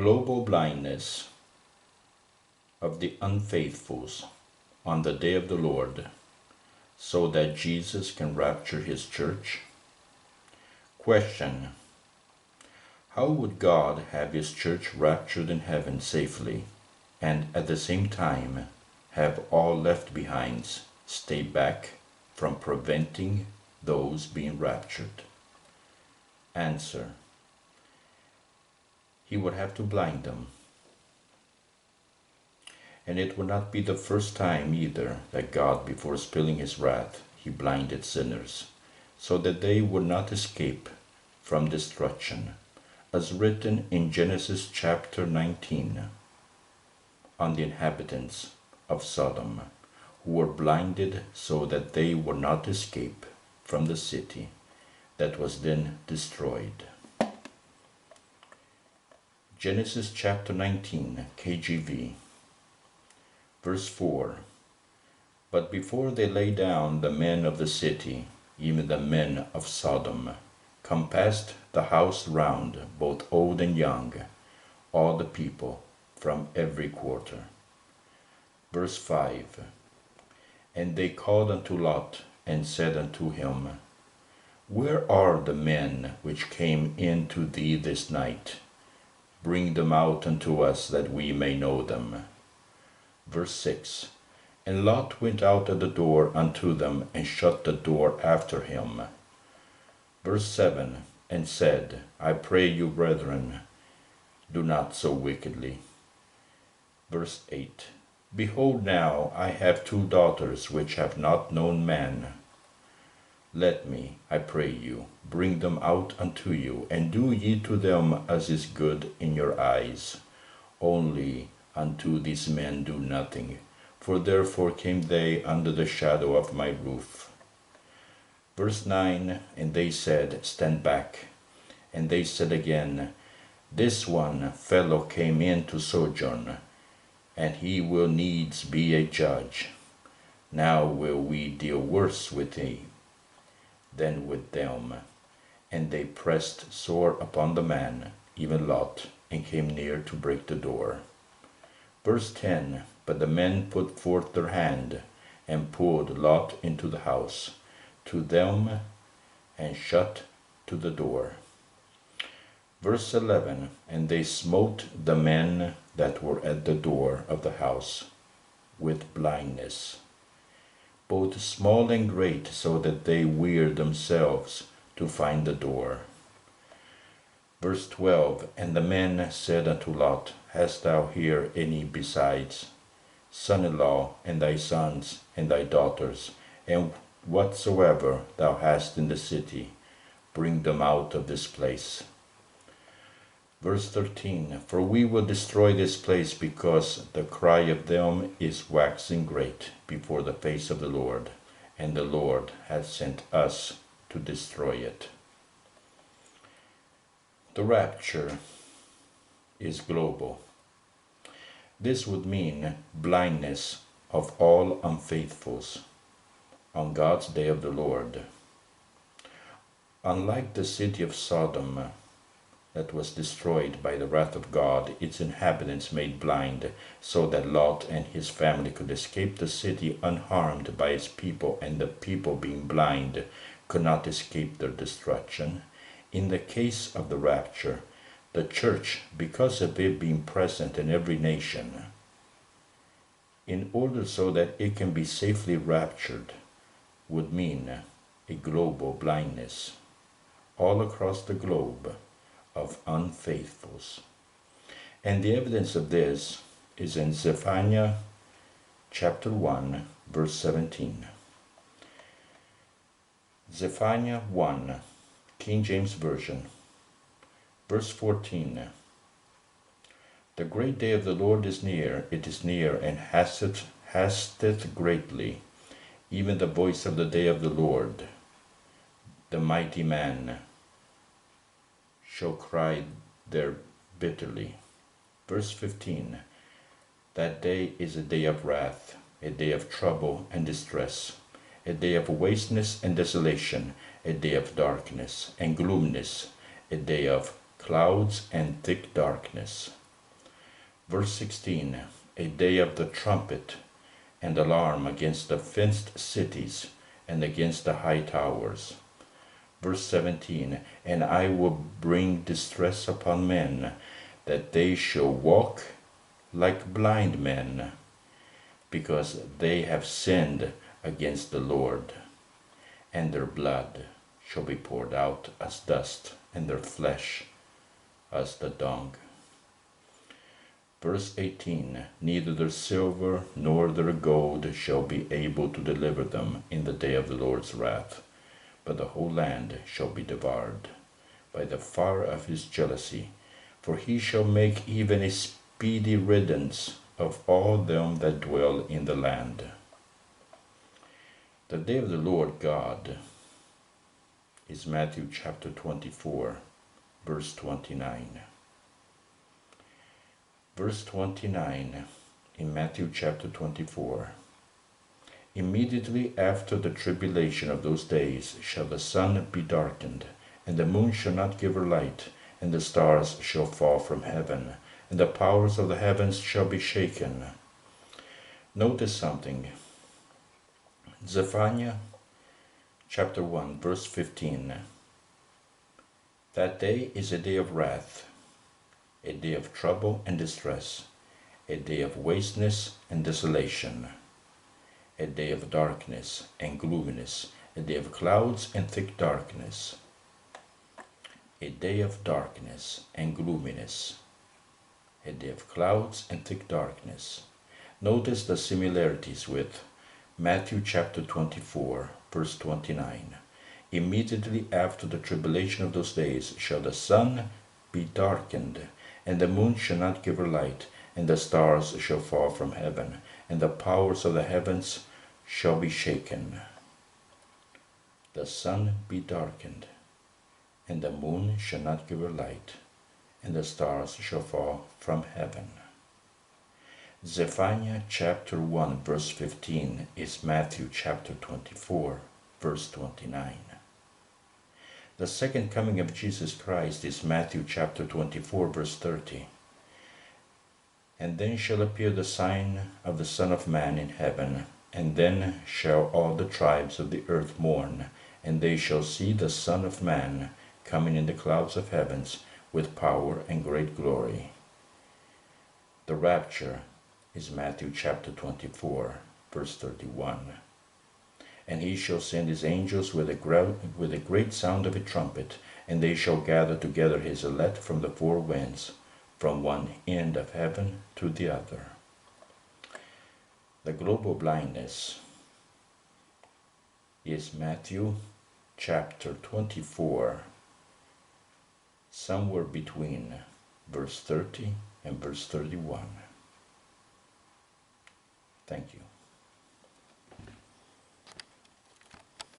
global blindness of the unfaithful on the day of the Lord, so that Jesus can rapture his church? Question: how would God have his church raptured in heaven safely, and at the same time have all left behinds stay back from preventing those being raptured? Answer: he would have to blind them. And it would not be the first time either that God, before spilling his wrath, he blinded sinners, so that they would not escape from destruction, as written in Genesis chapter 19, on the inhabitants of Sodom, who were blinded so that they would not escape from the city that was then destroyed. Genesis chapter 19, KJV, verse 4. But before they lay down, the men of the city, even the men of Sodom, compassed the house round, both old and young, all the people from every quarter. Verse 5. And they called unto Lot, and said unto him, Where are the men which came in to thee this night? Bring them out unto us, that we may know them. Verse 6. And Lot went out at the door unto them, and shut the door after him. Verse 7. And said, I pray you, brethren, do not so wickedly. Verse 8. Behold, now I have 2 daughters which have not known man. Let me, I pray you, bring them out unto you, and do ye to them as is good in your eyes. Only unto these men do nothing, for therefore came they under the shadow of my roof. Verse 9. And they said, Stand back. And they said again, This one fellow came in to sojourn, and he will needs be a judge. Now will we deal worse with thee than with them. And they pressed sore upon the man, even Lot, and came near to break the door. Verse 10. But the men put forth their hand, and pulled Lot into the house, to them, and shut to the door. Verse 11. And they smote the men that were at the door of the house with blindness, both small and great, so that they wearied themselves to find the door. Verse 12. And the men said unto Lot, Hast thou here any besides son-in-law, and thy sons, and thy daughters, and whatsoever thou hast in the city, bring them out of this place. Verse 13. For we will destroy this place, because the cry of them is waxing great before the face of the Lord, and the Lord hath sent us to destroy it. The rapture is global. This would mean blindness of all unfaithfuls on God's day of the Lord. Unlike the city of Sodom that was destroyed by the wrath of God, its inhabitants made blind, so that Lot and his family could escape the city unharmed by its people, and the people, being blind, could not escape their destruction. In the case of the rapture, the church, because of it being present in every nation, in order so that it can be safely raptured, would mean a global blindness all across the globe of unfaithfuls. And the evidence of this is in Zephaniah chapter 1, verse 17. Zephaniah 1, King James Version, verse 14. The great day of the Lord is near, it is near, and hasteth greatly, even the voice of the day of the Lord. The mighty man shall cry there bitterly. Verse 15. That day is a day of wrath, a day of trouble and distress, a day of wasteness and desolation, a day of darkness and gloominess, a day of clouds and thick darkness. Verse 16, a day of the trumpet and alarm against the fenced cities and against the high towers. Verse 17, and I will bring distress upon men, that they shall walk like blind men, because they have sinned against the Lord, and their blood shall be poured out as dust, and their flesh as the dung. Verse 18, neither their silver nor their gold shall be able to deliver them in the day of the Lord's wrath, but the whole land shall be devoured by the fire of his jealousy, for he shall make even a speedy riddance of all them that dwell in the land. The day of the Lord God is Matthew chapter 24, verse 29. Verse 29 in Matthew chapter 24. Immediately after the tribulation of those days shall the sun be darkened, and the moon shall not give her light, and the stars shall fall from heaven, and the powers of the heavens shall be shaken. Notice something. Zephaniah chapter 1 verse 15. That day is a day of wrath, a day of trouble and distress, a day of wasteness and desolation, a day of darkness and gloominess, a day of clouds and thick darkness, a day of darkness and gloominess, a day of clouds and thick darkness. Notice the similarities with Matthew chapter 24, verse 29. Immediately after the tribulation of those days shall the sun be darkened, and the moon shall not give her light, and the stars shall fall from heaven, and the powers of the heavens shall be shaken. The sun be darkened, and the moon shall not give her light, and the stars shall fall from heaven. Zephaniah chapter 1 verse 15 is Matthew chapter 24 verse 29. The second coming of Jesus Christ is Matthew chapter 24 verse 30. And then shall appear the sign of the Son of Man in heaven, and then shall all the tribes of the earth mourn, and they shall see the Son of Man coming in the clouds of heavens with power and great glory. The rapture is Matthew chapter 24, verse 31. And he shall send his angels with a great sound of a trumpet, and they shall gather together his elect from the four winds, from one end of heaven to the other. The global blindness is Matthew chapter 24, somewhere between verse 30 and verse 31. Thank you.